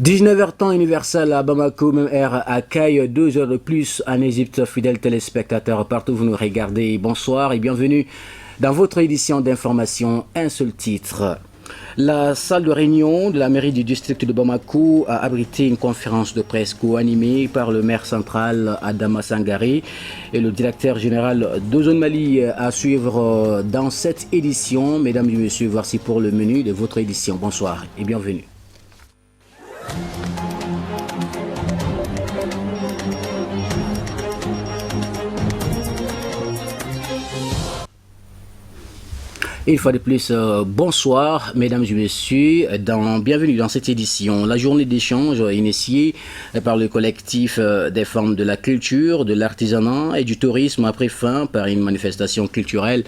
19h temps universel à Bamako, même heure accueille 2 heures de plus en Égypte. Fidèles téléspectateurs partout vous nous regardez, bonsoir et bienvenue dans votre édition d'information. Un seul titre. La salle de réunion de la mairie du district de Bamako a abrité une conférence de presse co-animée par le maire central Adama Sangare et le directeur général d'Ozone Mali à suivre dans cette édition. Mesdames et messieurs, voici pour le menu de votre édition. Bonsoir et bienvenue. Une fois de plus, bonsoir mesdames et messieurs, bienvenue dans cette édition. La journée d'échange initiée par le collectif des femmes de la culture, de l'artisanat et du tourisme a pris fin par une manifestation culturelle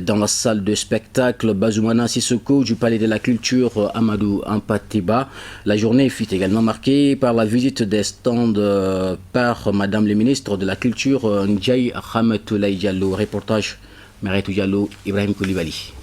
dans la salle de spectacle Bazoumana Sissoko du Palais de la Culture Amadou Ampateba. La journée fut également marquée par la visite des stands par Madame le ministre de la Culture Ndiaye Ramatoulaye Diallo. Reportage Meretou Diallo, Ibrahim Koulibaly.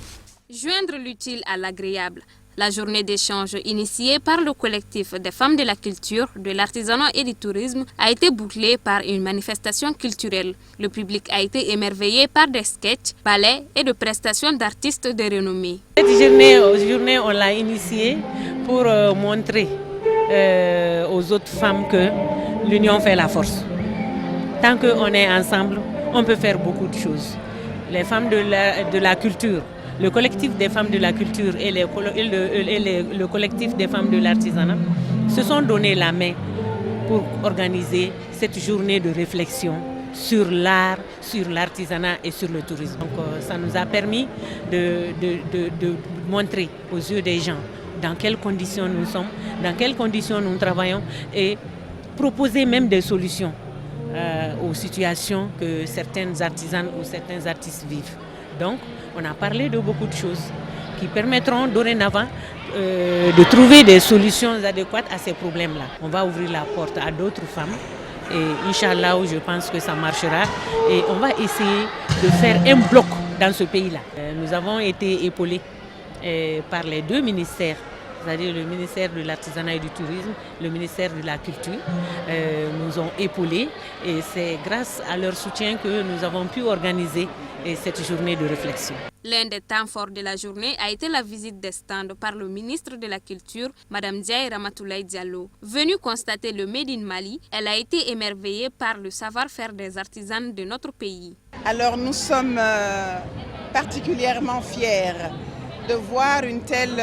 Joindre l'utile à l'agréable. La journée d'échange initiée par le collectif des femmes de la culture, de l'artisanat et du tourisme a été bouclée par une manifestation culturelle. Le public a été émerveillé par des sketchs, ballets et de prestations d'artistes de renommée. Cette journée on l'a initiée pour montrer aux autres femmes que l'union fait la force. Tant qu'on est ensemble, on peut faire beaucoup de choses. Les femmes de la culture, le collectif des femmes de la culture et le collectif des femmes de l'artisanat se sont donné la main pour organiser cette journée de réflexion sur l'art, sur l'artisanat et sur le tourisme. Donc ça nous a permis de montrer aux yeux des gens dans quelles conditions nous sommes, dans quelles conditions nous travaillons et proposer même des solutions aux situations que certaines artisanes ou certains artistes vivent. Donc, on a parlé de beaucoup de choses qui permettront dorénavant de trouver des solutions adéquates à ces problèmes-là. On va ouvrir la porte à d'autres femmes et Inch'Allah, je pense que ça marchera et on va essayer de faire un bloc dans ce pays-là. Nous avons été épaulés par les deux ministères, c'est-à-dire le ministère de l'Artisanat et du Tourisme, le ministère de la Culture, nous ont épaulés et c'est grâce à leur soutien que nous avons pu organiser cette journée de réflexion. L'un des temps forts de la journée a été la visite des stands par le ministre de la Culture, Mme Ndiaye Ramatoulaye Diallo. Venue constater le Made in Mali, elle a été émerveillée par le savoir-faire des artisans de notre pays. Alors nous sommes particulièrement fiers de voir une telle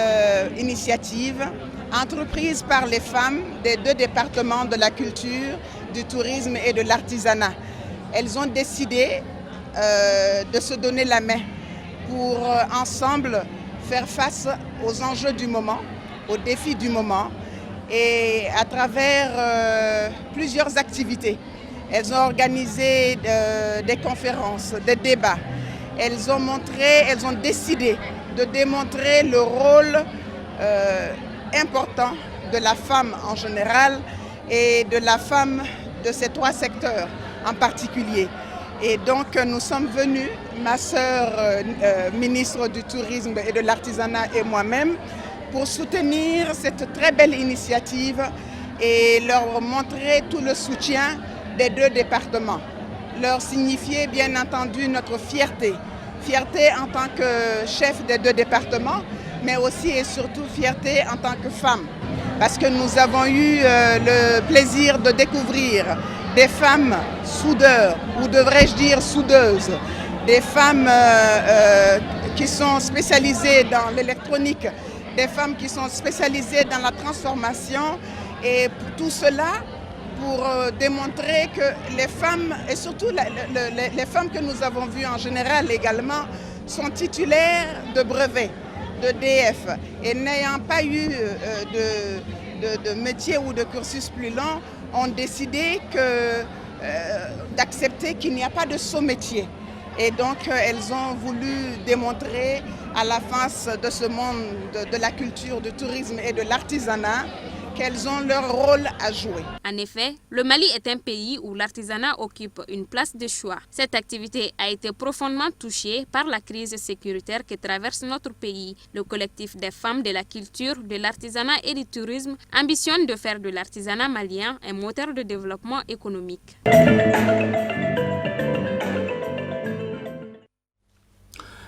initiative entreprise par les femmes des deux départements de la culture, du tourisme et de l'artisanat. Elles ont décidé de se donner la main pour ensemble faire face aux enjeux du moment, aux défis du moment et à travers plusieurs activités. Elles ont organisé des conférences, des débats. Elles ont décidé de démontrer le rôle important de la femme en général et de la femme de ces trois secteurs en particulier. Et donc nous sommes venus, ma sœur ministre du Tourisme et de l'Artisanat et moi-même, pour soutenir cette très belle initiative et leur montrer tout le soutien des deux départements. Leur signifier bien entendu notre fierté. Fierté en tant que chef des deux départements, mais aussi et surtout fierté en tant que femme. Parce que nous avons eu le plaisir de découvrir des femmes soudeurs, ou devrais-je dire soudeuses, des femmes qui sont spécialisées dans l'électronique, des femmes qui sont spécialisées dans la transformation et tout cela pour démontrer que les femmes, et surtout les femmes que nous avons vues en général également, sont titulaires de brevets, de DF. Et n'ayant pas eu de métier ou de cursus plus long, ont décidé d'accepter qu'il n'y a pas de saut métier. Et donc elles ont voulu démontrer à la face de ce monde de la culture, du tourisme et de l'artisanat qu'elles ont leur rôle à jouer. En effet, le Mali est un pays où l'artisanat occupe une place de choix. Cette activité a été profondément touchée par la crise sécuritaire que traverse notre pays. Le collectif des femmes de la culture, de l'artisanat et du tourisme ambitionne de faire de l'artisanat malien un moteur de développement économique.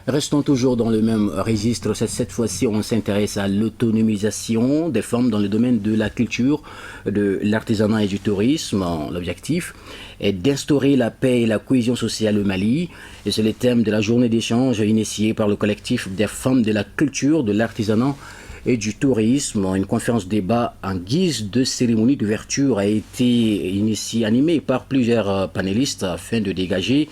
Restons toujours dans le même registre. Cette fois-ci, on s'intéresse à l'autonomisation des femmes dans le domaine de la culture, de l'artisanat et du tourisme. L'objectif est d'instaurer la paix et la cohésion sociale au Mali. Et c'est le thème de la journée d'échange initiée par le collectif des femmes de la culture, de l'artisanat et du tourisme. Une conférence débat en guise de cérémonie d'ouverture a été animée par plusieurs panélistes afin de dégager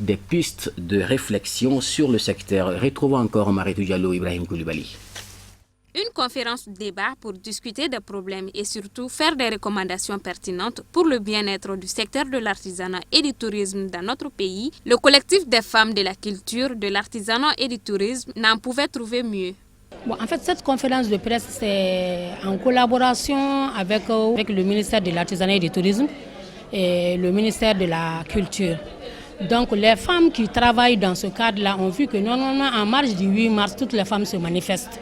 des pistes de réflexion sur le secteur. Retrouvons encore Maritou Diallo, Ibrahim Koulibaly. Une conférence débat pour discuter des problèmes et surtout faire des recommandations pertinentes pour le bien-être du secteur de l'artisanat et du tourisme dans notre pays. Le collectif des femmes de la culture, de l'artisanat et du tourisme n'en pouvait trouver mieux. Bon, en fait, cette conférence de presse, c'est en collaboration avec le ministère de l'Artisanat et du Tourisme et le ministère de la Culture. Donc les femmes qui travaillent dans ce cadre-là ont vu que normalement en marge du 8 mars, toutes les femmes se manifestent.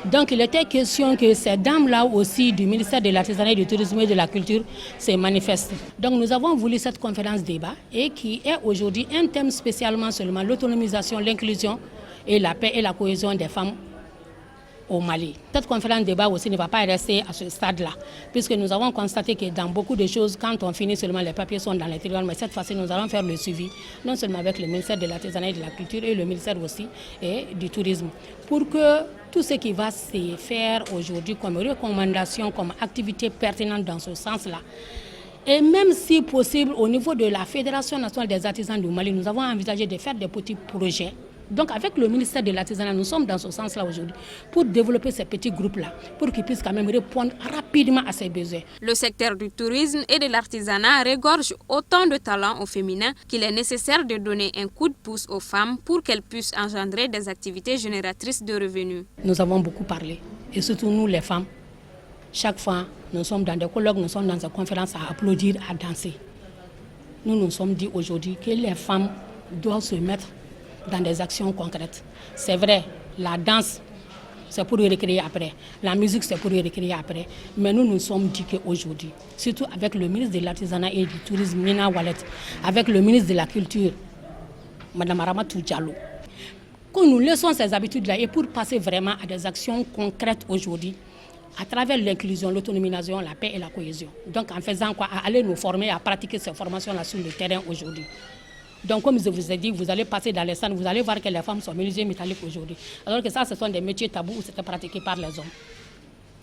Donc il était question que ces dames-là aussi du ministère de l'Artisanat et du Tourisme et de la Culture se manifestent. Donc nous avons voulu cette conférence débat et qui est aujourd'hui un thème spécialement seulement l'autonomisation, l'inclusion et la paix et la cohésion des femmes au Mali. Cette conférence débat aussi ne va pas rester à ce stade-là, puisque nous avons constaté que dans beaucoup de choses, quand on finit seulement, les papiers sont dans l'intérieur, mais cette fois-ci, nous allons faire le suivi, non seulement avec le ministère de l'Artisanat et de la Culture et le ministère aussi et du Tourisme, pour que tout ce qui va se faire aujourd'hui comme recommandation, comme activité pertinente dans ce sens-là, et même si possible, au niveau de la Fédération nationale des artisans du Mali, nous avons envisagé de faire des petits projets. Donc avec le ministère de l'Artisanat, nous sommes dans ce sens-là aujourd'hui pour développer ces petits groupes-là, pour qu'ils puissent quand même répondre rapidement à ces besoins. Le secteur du tourisme et de l'artisanat regorge autant de talents au féminin qu'il est nécessaire de donner un coup de pouce aux femmes pour qu'elles puissent engendrer des activités génératrices de revenus. Nous avons beaucoup parlé, et surtout nous les femmes, chaque fois nous sommes dans des colloques, nous sommes dans des conférences à applaudir, à danser. Nous nous sommes dit aujourd'hui que les femmes doivent se mettre dans des actions concrètes. C'est vrai, la danse, c'est pour y recréer après. La musique, c'est pour y recréer après. Mais nous nous sommes dit qu'aujourd'hui, surtout avec le ministre de l'Artisanat et du Tourisme, Nina Wallet, avec le ministre de la Culture, Mme Aramatou Diallo, que nous laissons ces habitudes-là et pour passer vraiment à des actions concrètes aujourd'hui, à travers l'inclusion, l'autonomisation, la paix et la cohésion. Donc en faisant quoi? À aller nous former, à pratiquer ces formations-là sur le terrain aujourd'hui. Donc comme je vous ai dit, vous allez passer dans les salles, vous allez voir que les femmes sont menuisiers métalliques aujourd'hui. Alors que ça, ce sont des métiers tabous où c'était pratiqué par les hommes.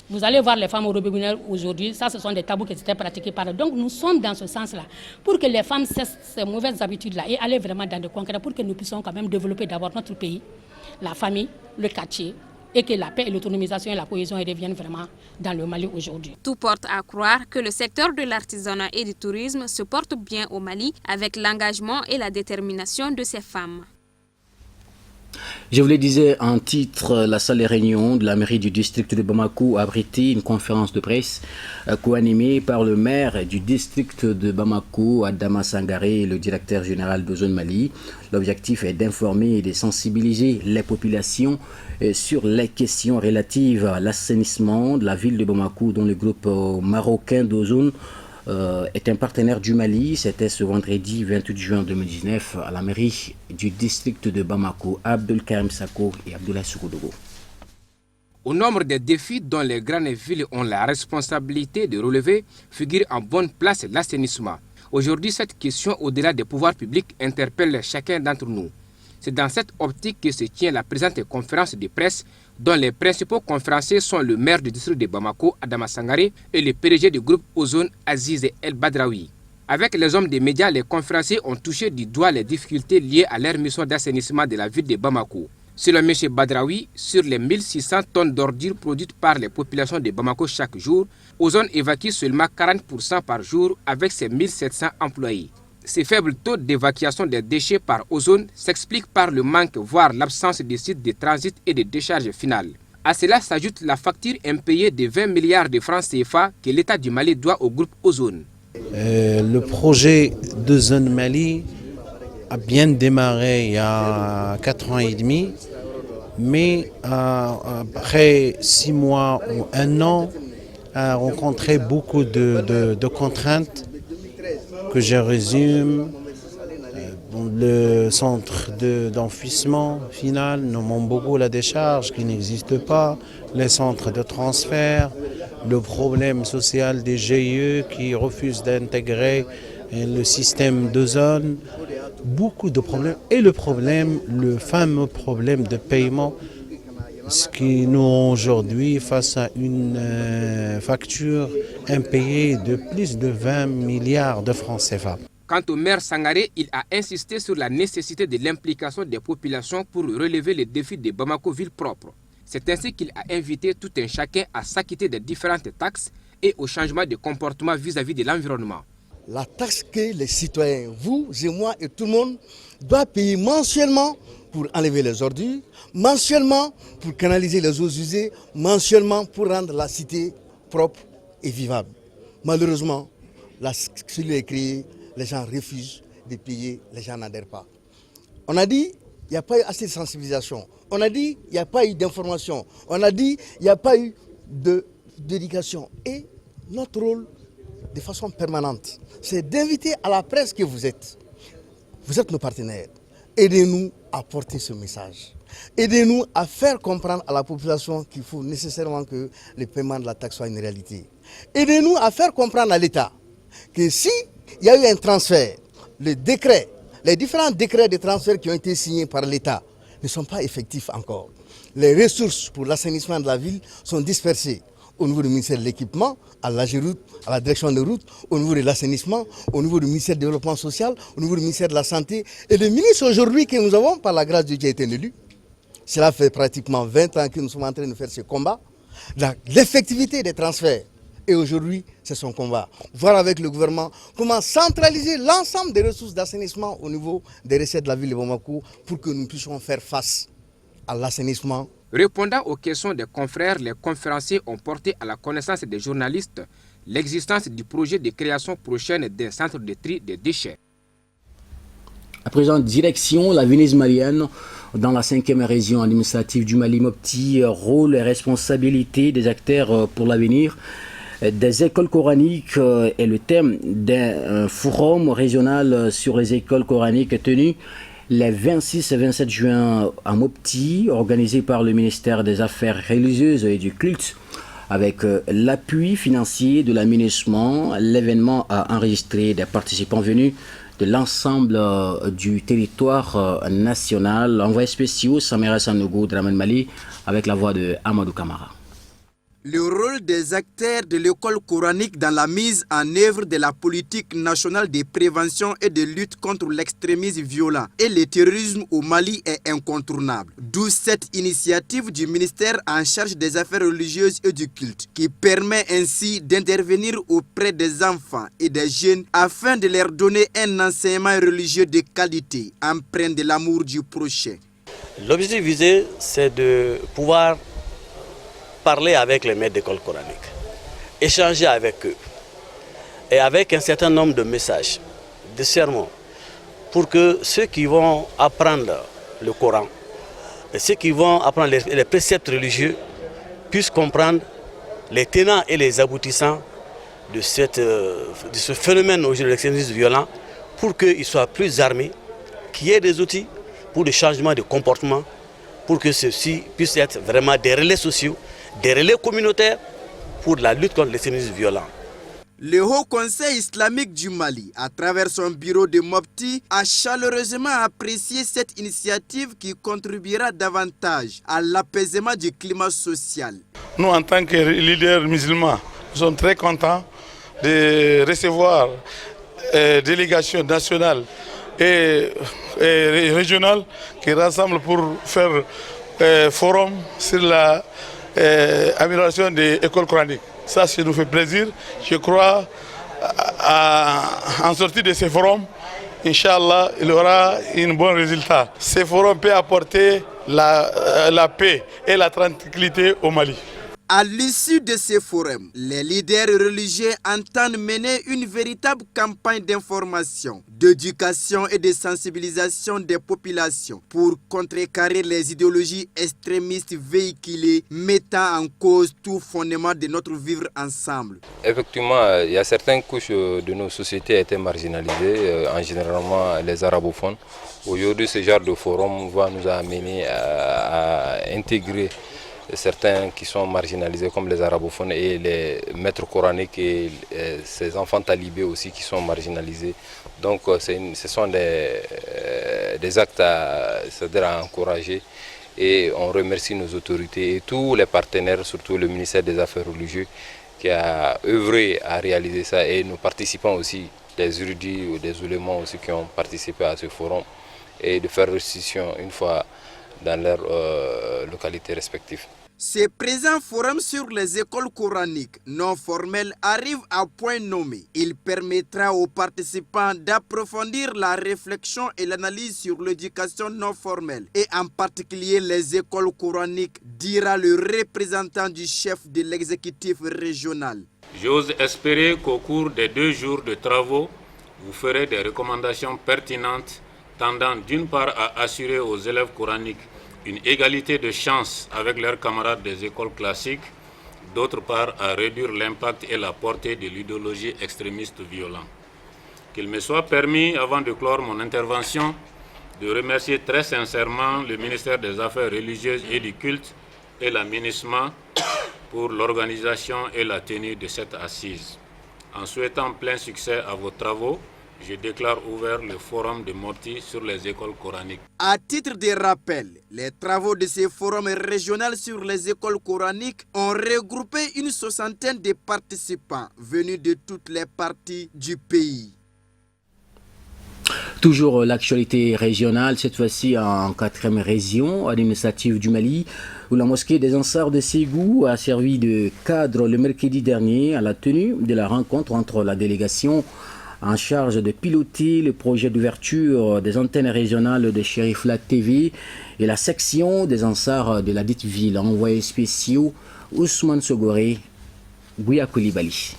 Vous allez voir les femmes au robinet aujourd'hui, ça ce sont des tabous qui étaient pratiqués par eux. Donc nous sommes dans ce sens-là, pour que les femmes cessent ces mauvaises habitudes-là et aller vraiment dans le concret, pour que nous puissions quand même développer d'abord notre pays, la famille, le quartier, et que la paix et l'autonomisation et la cohésion reviennent vraiment dans le Mali aujourd'hui. Tout porte à croire que le secteur de l'artisanat et du tourisme se porte bien au Mali avec l'engagement et la détermination de ces femmes. Je vous le disais en titre, la salle de réunion de la mairie du district de Bamako a abrité une conférence de presse co-animée par le maire du district de Bamako, Adama Sangaré, et le directeur général de Zone Mali. L'objectif est d'informer et de sensibiliser les populations sur les questions relatives à l'assainissement de la ville de Bamako, dont le groupe marocain d'Ozone est un partenaire du Mali. C'était ce vendredi 28 juin 2019 à la mairie du district de Bamako. Abdul Karim Sako et Abdoulaye Soukoudogo. Au nombre des défis dont les grandes villes ont la responsabilité de relever figure en bonne place l'assainissement. Aujourd'hui, cette question, au-delà des pouvoirs publics, interpelle chacun d'entre nous. C'est dans cette optique que se tient la présente conférence de presse dont les principaux conférenciers sont le maire du district de Bamako, Adama Sangaré, et le PDG du groupe Ozone, Aziz El Badraoui. Avec les hommes des médias, les conférenciers ont touché du doigt les difficultés liées à leur mission d'assainissement de la ville de Bamako. Selon M. Badraoui, sur les 1600 tonnes d'ordures produites par les populations de Bamako chaque jour, Ozone évacue seulement 40% par jour avec ses 1700 employés. Ces faibles taux d'évacuation des déchets par Ozone s'expliquent par le manque, voire l'absence de sites de transit et de décharge finale. À cela s'ajoute la facture impayée de 20 milliards de francs CFA que l'État du Mali doit au groupe Ozone. Le projet de Zone Mali a bien démarré il y a 4 ans et demi, mais après 6 mois ou 1 an, a rencontré beaucoup de contraintes que je résume. Le centre d'enfouissement final nous manque beaucoup la décharge qui n'existe pas, les centres de transfert, le problème social des GIE qui refusent d'intégrer le système de zone, beaucoup de problèmes et le fameux problème de paiement, ce qui nous rend aujourd'hui face à une facture impayée de plus de 20 milliards de francs CFA. Quant au maire Sangaré, il a insisté sur la nécessité de l'implication des populations pour relever les défis de Bamako ville propre. C'est ainsi qu'il a invité tout un chacun à s'acquitter des différentes taxes et au changement de comportement vis-à-vis de l'environnement. La taxe que les citoyens, vous et moi et tout le monde, doit payer mensuellement pour enlever les ordures, mensuellement pour canaliser les eaux usées, mensuellement pour rendre la cité propre et vivable. Malheureusement, la cellule est créée. Les gens refusent de payer, les gens n'adhèrent pas. On a dit qu'il n'y a pas eu assez de sensibilisation. On a dit qu'il n'y a pas eu d'information. On a dit qu'il n'y a pas eu d'éducation. Et notre rôle, de façon permanente, c'est d'inviter à la presse que vous êtes. Vous êtes nos partenaires. Aidez-nous à porter ce message. Aidez-nous à faire comprendre à la population qu'il faut nécessairement que le paiement de la taxe soit une réalité. Aidez-nous à faire comprendre à l'État que si il y a eu un transfert, les différents décrets de transfert qui ont été signés par l'État ne sont pas effectifs encore. Les ressources pour l'assainissement de la ville sont dispersées au niveau du ministère de l'équipement, à l'AGEROUTE, à la direction des routes, au niveau de l'assainissement, au niveau du ministère du développement social, au niveau du ministère de la santé. Et le ministre aujourd'hui que nous avons, par la grâce de Dieu, qui a été élu, cela fait pratiquement 20 ans que nous sommes en train de faire ce combat, l'effectivité des transferts. Et aujourd'hui, c'est son combat. Voir avec le gouvernement comment centraliser l'ensemble des ressources d'assainissement au niveau des recettes de la ville de Bamako pour que nous puissions faire face à l'assainissement. Répondant aux questions des confrères, les conférenciers ont porté à la connaissance des journalistes l'existence du projet de création prochaine d'un centre de tri des déchets. À présent, direction la Venise malienne dans la 5e région administrative du Mali Mopti, rôle et responsabilité des acteurs pour l'avenir des écoles coraniques est le thème d'un forum régional sur les écoles coraniques tenu les 26 et 27 juin à Mopti, organisé par le ministère des Affaires religieuses et du culte. Avec l'appui financier de l'aménagement, l'événement a enregistré des participants venus de l'ensemble du territoire national. Envoyé spéciaux, Samira Sanogo, Draman Mali, avec la voix de Amadou Kamara. Le rôle des acteurs de l'école coranique dans la mise en œuvre de la politique nationale de prévention et de lutte contre l'extrémisme violent et le terrorisme au Mali est incontournable. D'où cette initiative du ministère en charge des affaires religieuses et du culte, qui permet ainsi d'intervenir auprès des enfants et des jeunes afin de leur donner un enseignement religieux de qualité, empreint de l'amour du prochain. L'objectif visé, c'est de pouvoir parler avec les maîtres d'école coranique, échanger avec eux et avec un certain nombre de messages, de sermons, pour que ceux qui vont apprendre le Coran et ceux qui vont apprendre les préceptes religieux puissent comprendre les tenants et les aboutissants de ce phénomène aujourd'hui de l'extrémisme violent, pour qu'ils soient plus armés, qu'il y ait des outils pour le changement de comportement, pour que ceux-ci puissent être vraiment des relais sociaux, des relais communautaires pour la lutte contre l'extrémisme violent. Le Haut Conseil islamique du Mali, à travers son bureau de Mopti, a chaleureusement apprécié cette initiative qui contribuera davantage à l'apaisement du climat social. Nous, en tant que leaders musulmans, nous sommes très contents de recevoir délégations nationales et régionales qui rassemblent pour faire forum sur la amélioration des écoles coraniques. Ça nous fait plaisir. Je crois en sortie de ce forum, Inch'Allah, il aura un bon résultat. Ce forum peut apporter la paix et la tranquillité au Mali. À l'issue de ces forums, les leaders religieux entendent mener une véritable campagne d'information, d'éducation et de sensibilisation des populations pour contrecarrer les idéologies extrémistes véhiculées mettant en cause tout fondement de notre vivre ensemble. Effectivement, il y a certaines couches de nos sociétés qui ont été marginalisées, en généralement les arabophones. Aujourd'hui, ce genre de forum va nous amener à intégrer certains qui sont marginalisés comme les arabophones et les maîtres coraniques et ces enfants talibés aussi qui sont marginalisés. Donc ce sont des actes à encourager et on remercie nos autorités et tous les partenaires, surtout le ministère des Affaires religieuses qui a œuvré à réaliser ça et nos participants aussi, des érudits ou des oulémas aussi qui ont participé à ce forum et de faire restitution une fois dans leurs localités respectives. Ce présent forum sur les écoles coraniques non formelles arrive à point nommé. Il permettra aux participants d'approfondir la réflexion et l'analyse sur l'éducation non formelle et en particulier les écoles coraniques, dira le représentant du chef de l'exécutif régional. J'ose espérer qu'au cours des 2 jours de travaux, vous ferez des recommandations pertinentes tendant d'une part à assurer aux élèves coraniques une égalité de chance avec leurs camarades des écoles classiques, d'autre part à réduire l'impact et la portée de l'idéologie extrémiste violente. Qu'il me soit permis, avant de clore mon intervention, de remercier très sincèrement le ministère des Affaires religieuses et du culte et la MINUSMA pour l'organisation et la tenue de cette assise. En souhaitant plein succès à vos travaux, je déclare ouvert le forum de Morti sur les écoles coraniques. À titre de rappel, les travaux de ce forum régional sur les écoles coraniques ont regroupé une 60aine de participants venus de toutes les parties du pays. Toujours l'actualité régionale, cette fois-ci en 4e région administrative du Mali, où la mosquée des Ansars de Ségou a servi de cadre le mercredi dernier à la tenue de la rencontre entre la délégation en charge de piloter le projet d'ouverture des antennes régionales de Cherifla TV et la section des Ansars de la dite ville. Envoyé spéciaux Ousmane Sogoré, Gouya Koulibaly.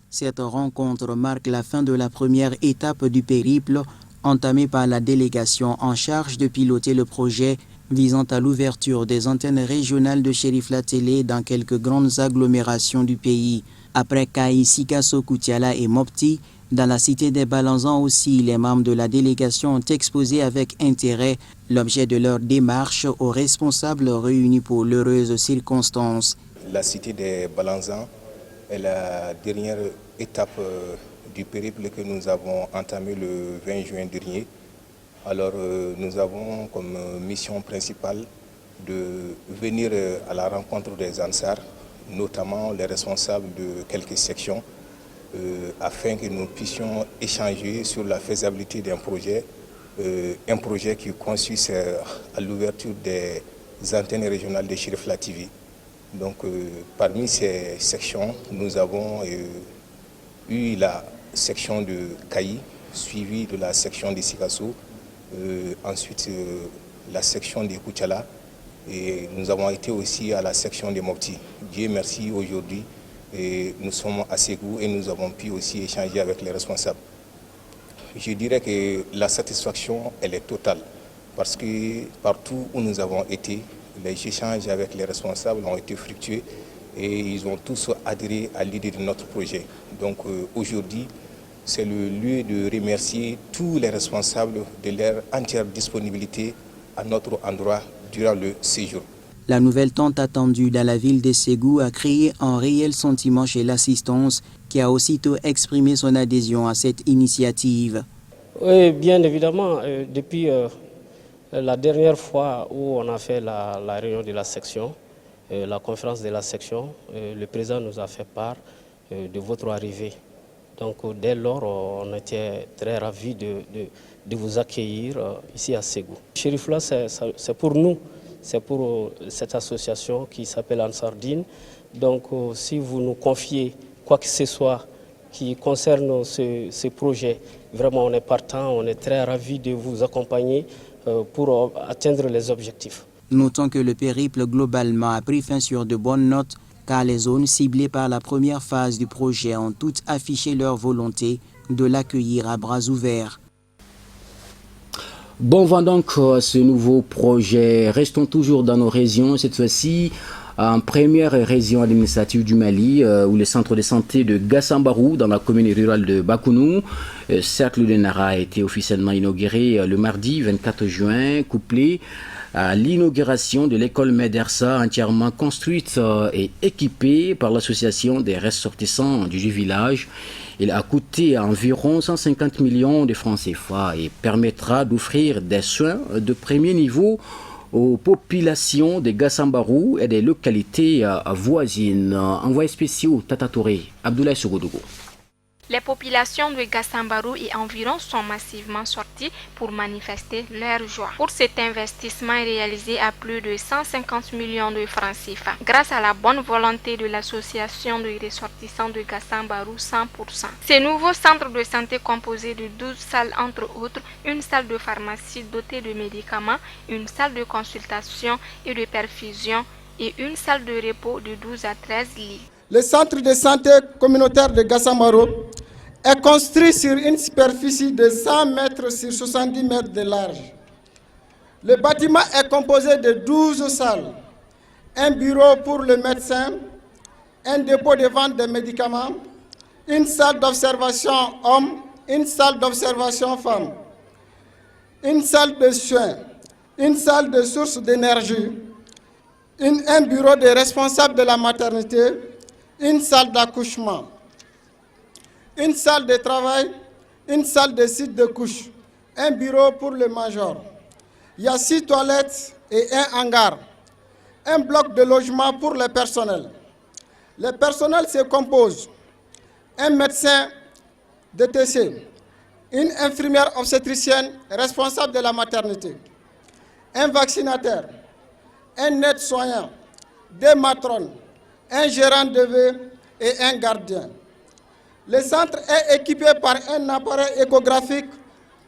Cette rencontre marque la fin de la première étape du périple entamé par la délégation en charge de piloter le projet visant à l'ouverture des antennes régionales de Cherifla Télé dans quelques grandes agglomérations du pays. Après Kaï, Sikasso, Koutiala et Mopti, dans la cité des Balanzans aussi, les membres de la délégation ont exposé avec intérêt l'objet de leur démarche aux responsables réunis pour l'heureuse circonstance. La cité des Balanzans est la dernière étape du périple que nous avons entamé le 20 juin dernier. Alors nous avons comme mission principale de venir à la rencontre des Ansars, notamment les responsables de quelques sections, afin que nous puissions échanger sur la faisabilité d'un projet qui consiste à l'ouverture des antennes régionales de Cherifla TV. Donc parmi ces sections, nous avons eu la section de Kaï, suivie de la section de Sikasso, ensuite la section de Koutiala, et nous avons été aussi à la section de Mopti. Dieu merci, aujourd'hui, nous sommes à Ségou et nous avons pu aussi échanger avec les responsables. Je dirais que la satisfaction, elle est totale, parce que partout où nous avons été, les échanges avec les responsables ont été fructueux et ils ont tous adhéré à l'idée de notre projet. Donc aujourd'hui, c'est le lieu de remercier tous les responsables de leur entière disponibilité à notre endroit durant le séjour. La nouvelle tente attendue dans la ville de Ségou a créé un réel sentiment chez l'assistance qui a aussitôt exprimé son adhésion à cette initiative. Oui, bien évidemment, depuis la dernière fois où on a fait la réunion de la section, la conférence de la section, le président nous a fait part de votre arrivée. Donc dès lors, on était très ravis de vous accueillir ici à Ségou. Cherifla, c'est pour nous, c'est pour cette association qui s'appelle Ansardine. Donc si vous nous confiez quoi que ce soit qui concerne ce projet, vraiment on est partant, on est très ravis de vous accompagner pour atteindre les objectifs. Notons que le périple globalement a pris fin sur de bonnes notes car les zones ciblées par la première phase du projet ont toutes affiché leur volonté de l'accueillir à bras ouverts. Bon vent donc à ce nouveau projet. Restons toujours dans nos régions, cette fois-ci en première région administrative du Mali, où le centre de santé de Gassambarou, dans la commune rurale de Bakounou, cercle de Nara, a été officiellement inauguré le mardi 24 juin, couplé à l'inauguration de l'école Medersa, entièrement construite et équipée par l'association des ressortissants du village. Il a coûté environ 150 millions de francs CFA et permettra d'offrir des soins de premier niveau aux populations de Gassambarou et des localités voisines. Envoyé spécial Tata Touré, Abdoulaye Sougodougou. Les populations de Gassambarou et environ sont massivement sorties pour manifester leur joie pour cet investissement réalisé à plus de 150 millions de francs CFA. Grâce à la bonne volonté de l'association de ressortissants de Gassambarou 100%. Ce nouveau centre de santé composé de 12 salles entre autres, une salle de pharmacie dotée de médicaments, une salle de consultation et de perfusion et une salle de repos de 12 à 13 lits. Le centre de santé communautaire de Gassambarou est construit sur une superficie de 100 mètres sur 70 mètres de large. Le bâtiment est composé de 12 salles, un bureau pour le médecin, un dépôt de vente de médicaments, une salle d'observation hommes, une salle d'observation femmes, une salle de soins, une salle de source d'énergie, un bureau de responsable de la maternité, une salle d'accouchement, une salle de travail, une salle de site de couche, un bureau pour le major. Il y a 6 toilettes et un hangar, un bloc de logement pour le personnel. Le personnel se compose un médecin DTC, une infirmière obstétricienne responsable de la maternité, un vaccinateur, un aide-soignant, des matrones, un gérant de veille et un gardien. Le centre est équipé par un appareil échographique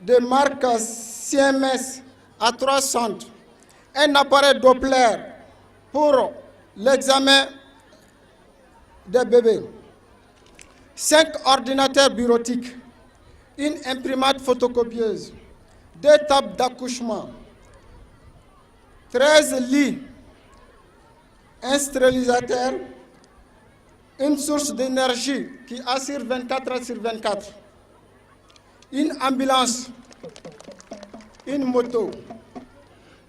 de marque Siemens à 3 centres, un appareil Doppler pour l'examen des bébés, 5 ordinateurs bureautiques, une imprimante photocopieuse, 2 tables d'accouchement, 13 lits, un stérilisateur, une source d'énergie qui assure 24 heures sur 24, une ambulance, une moto.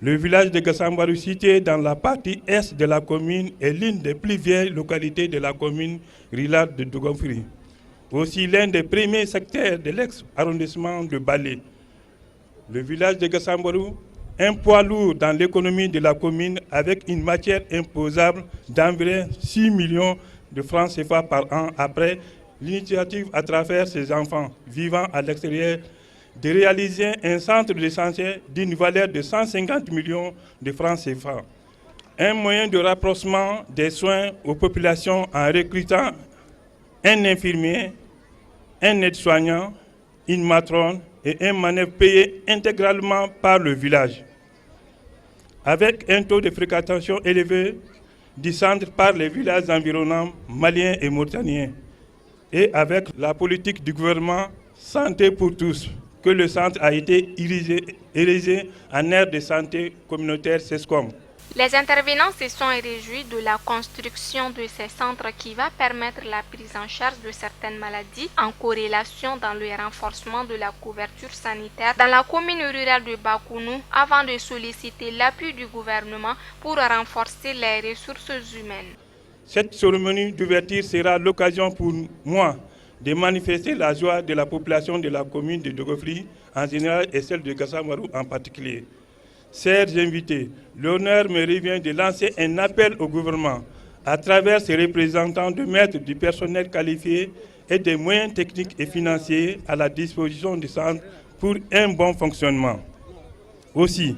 Le village de Gassambarou, situé dans la partie est de la commune, est l'une des plus vieilles localités de la commune rurale de Dogonfiri. Aussi l'un des premiers secteurs de l'ex-arrondissement de Balé. Le village de Gassambarou, un poids lourd dans l'économie de la commune avec une matière imposable d'environ 6 millions de francs CFA par an après l'initiative à travers ses enfants vivant à l'extérieur de réaliser un centre de santé d'une valeur de 150 millions de francs CFA. Un moyen de rapprochement des soins aux populations en recrutant un infirmier, un aide-soignant, une matrone et un manœuvre payé intégralement par le village. Avec un taux de fréquentation élevé du centre par les villages environnants maliens et mauritaniens, et avec la politique du gouvernement Santé pour tous, que le centre a été érigé en aire de santé communautaire SESCOM. Les intervenants se sont réjouis de la construction de ces centres qui va permettre la prise en charge de certaines maladies en corrélation dans le renforcement de la couverture sanitaire dans la commune rurale de Bakounou avant de solliciter l'appui du gouvernement pour renforcer les ressources humaines. Cette cérémonie d'ouverture sera l'occasion pour moi de manifester la joie de la population de la commune de Dogonfiri en général et celle de Gassambarou en particulier. Chers invités, l'honneur me revient de lancer un appel au gouvernement à travers ses représentants de mettre du personnel qualifié et des moyens techniques et financiers à la disposition du centre pour un bon fonctionnement. Aussi,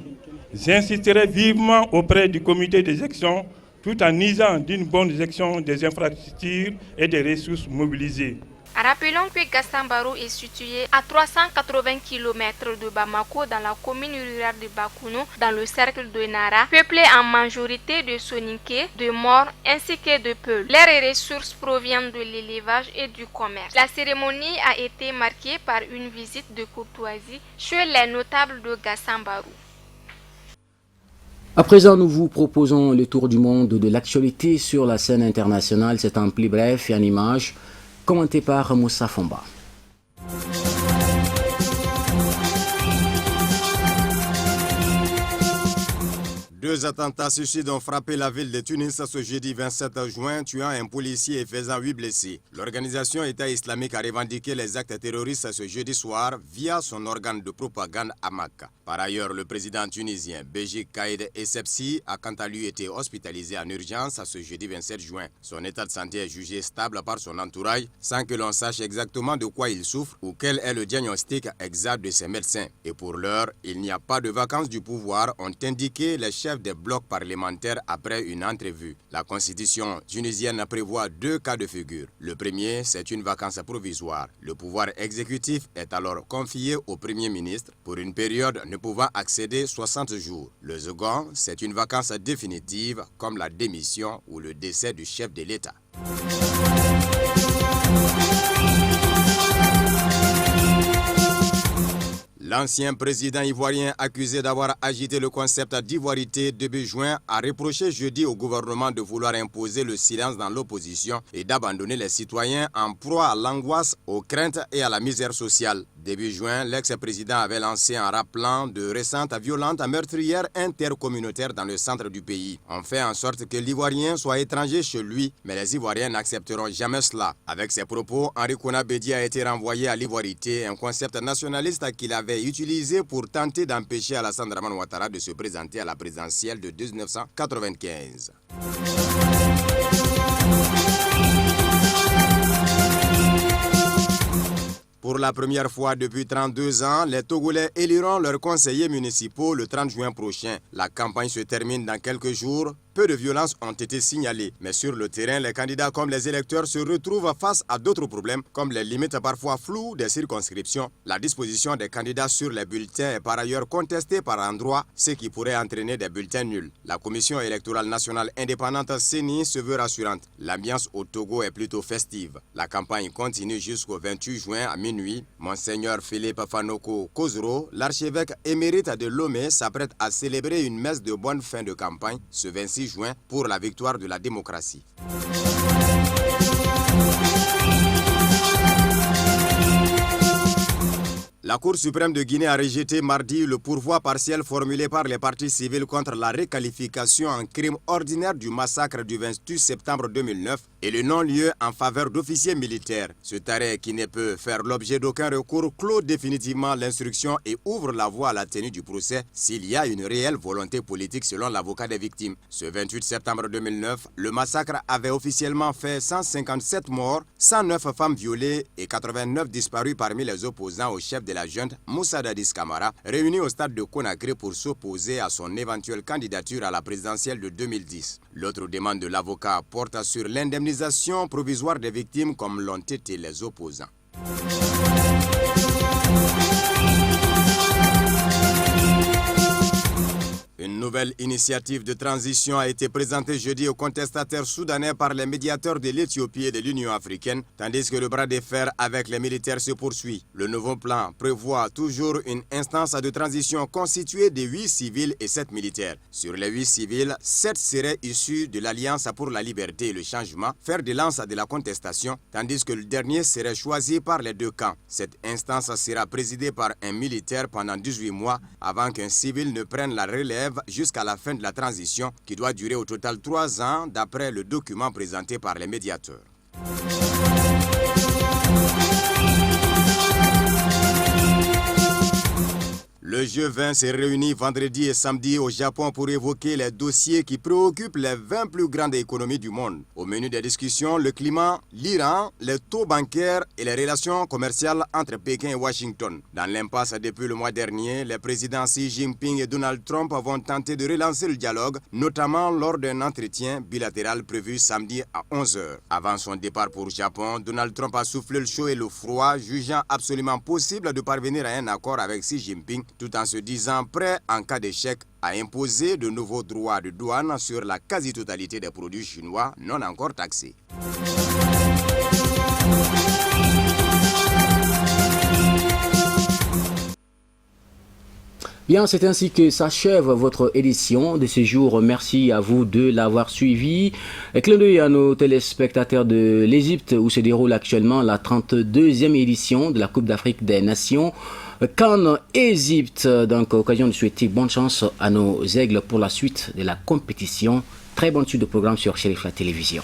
j'insisterai vivement auprès du comité de gestion tout en usant d'une bonne gestion des infrastructures et des ressources mobilisées. Rappelons que Gassambarou est situé à 380 km de Bamako dans la commune rurale de Bakounou, dans le cercle de Nara, peuplé en majorité de Soninké, de Maures ainsi que de Peuls. Leurs ressources proviennent de l'élevage et du commerce. La cérémonie a été marquée par une visite de courtoisie chez les notables de Gassambarou. À présent, nous vous proposons le tour du monde de l'actualité sur la scène internationale. C'est en plus bref et en images, commenté par Moussa Fomba. Deux attentats suicides ont frappé la ville de Tunis ce jeudi 27 juin, tuant un policier et faisant 8 blessés. L'organisation État islamique a revendiqué les actes terroristes ce jeudi soir via son organe de propagande Hamak. Par ailleurs, le président tunisien Béji Caïd Essebsi a quant à lui été hospitalisé en urgence ce jeudi 27 juin. Son état de santé est jugé stable par son entourage sans que l'on sache exactement de quoi il souffre ou quel est le diagnostic exact de ses médecins. Et pour l'heure, il n'y a pas de vacances du pouvoir, ont indiqué les chefs des blocs parlementaires après une entrevue. La constitution tunisienne prévoit 2 cas de figure. Le premier, c'est une vacance provisoire. Le pouvoir exécutif est alors confié au Premier ministre pour une période ne pouvant accéder 60 jours. Le second, c'est une vacance définitive comme la démission ou le décès du chef de l'État. L'ancien président ivoirien accusé d'avoir agité le concept d'ivoirité début juin a reproché jeudi au gouvernement de vouloir imposer le silence dans l'opposition et d'abandonner les citoyens en proie à l'angoisse, aux craintes et à la misère sociale. Début juin, l'ex-président avait lancé en rappelant de récentes violentes meurtrières intercommunautaires dans le centre du pays. On fait en sorte que l'Ivoirien soit étranger chez lui, mais les Ivoiriens n'accepteront jamais cela. Avec ces propos, Henri Konan-Bédié a été renvoyé à l'ivoirité, un concept nationaliste qu'il avait utilisé pour tenter d'empêcher Alassane Dramane Ouattara de se présenter à la présidentielle de 1995. Pour la première fois depuis 32 ans, les Togolais éliront leurs conseillers municipaux le 30 juin prochain. La campagne se termine dans quelques jours. Peu de violences ont été signalées, mais sur le terrain, les candidats comme les électeurs se retrouvent face à d'autres problèmes, comme les limites parfois floues des circonscriptions. La disposition des candidats sur les bulletins est par ailleurs contestée par endroits, ce qui pourrait entraîner des bulletins nuls. La Commission électorale nationale indépendante CENI se veut rassurante. L'ambiance au Togo est plutôt festive. La campagne continue jusqu'au 28 juin à minuit. Monseigneur Philippe Fanoko Kozoro, l'archevêque émérite de Lomé, s'apprête à célébrer une messe de bonne fin de campagne ce 26 juin pour la victoire de la démocratie. La Cour suprême de Guinée a rejeté mardi le pourvoi partiel formulé par les partis civils contre la requalification en crime ordinaire du massacre du 28 septembre 2009 et le non-lieu en faveur d'officiers militaires. Ce arrêt, qui ne peut faire l'objet d'aucun recours, clôt définitivement l'instruction et ouvre la voie à la tenue du procès s'il y a une réelle volonté politique selon l'avocat des victimes. Ce 28 septembre 2009, le massacre avait officiellement fait 157 morts, 109 femmes violées et 89 disparus parmi les opposants au chef de la junte Moussa Dadis Camara, réuni au stade de Conakry pour s'opposer à son éventuelle candidature à la présidentielle de 2010. L'autre demande de l'avocat porte sur l'indemnisation provisoire des victimes comme l'ont été les opposants. Une nouvelle initiative de transition a été présentée jeudi aux contestataires soudanais par les médiateurs de l'Éthiopie et de l'Union africaine, tandis que le bras de fer avec les militaires se poursuit. Le nouveau plan prévoit toujours une instance de transition constituée de 8 civils et 7 militaires. Sur les 8 civils, 7 seraient issus de l'Alliance pour la liberté et le changement, fer de lance de la contestation, tandis que le dernier serait choisi par les deux camps. Cette instance sera présidée par un militaire pendant 18 mois avant qu'un civil ne prenne la relève jusqu'à la fin de la transition qui doit durer au total 3 ans d'après le document présenté par les médiateurs. Le G20 s'est réuni vendredi et samedi au Japon pour évoquer les dossiers qui préoccupent les 20 plus grandes économies du monde. Au menu des discussions, le climat, l'Iran, les taux bancaires et les relations commerciales entre Pékin et Washington. Dans l'impasse depuis le mois dernier, les présidents Xi Jinping et Donald Trump vont tenter de relancer le dialogue, notamment lors d'un entretien bilatéral prévu samedi à 11h. Avant son départ pour le Japon, Donald Trump a soufflé le chaud et le froid, jugeant absolument possible de parvenir à un accord avec Xi Jinping, tout en se disant prêt, en cas d'échec, à imposer de nouveaux droits de douane sur la quasi-totalité des produits chinois non encore taxés. Bien, c'est ainsi que s'achève votre édition de ce jour. Merci à vous de l'avoir suivi. Et clin d'œil à nos téléspectateurs de l'Égypte où se déroule actuellement la 32e édition de la Coupe d'Afrique des Nations. CAN Égypte, donc occasion de souhaiter bonne chance à nos aigles pour la suite de la compétition. Très bonne suite de programme sur Chérif la télévision.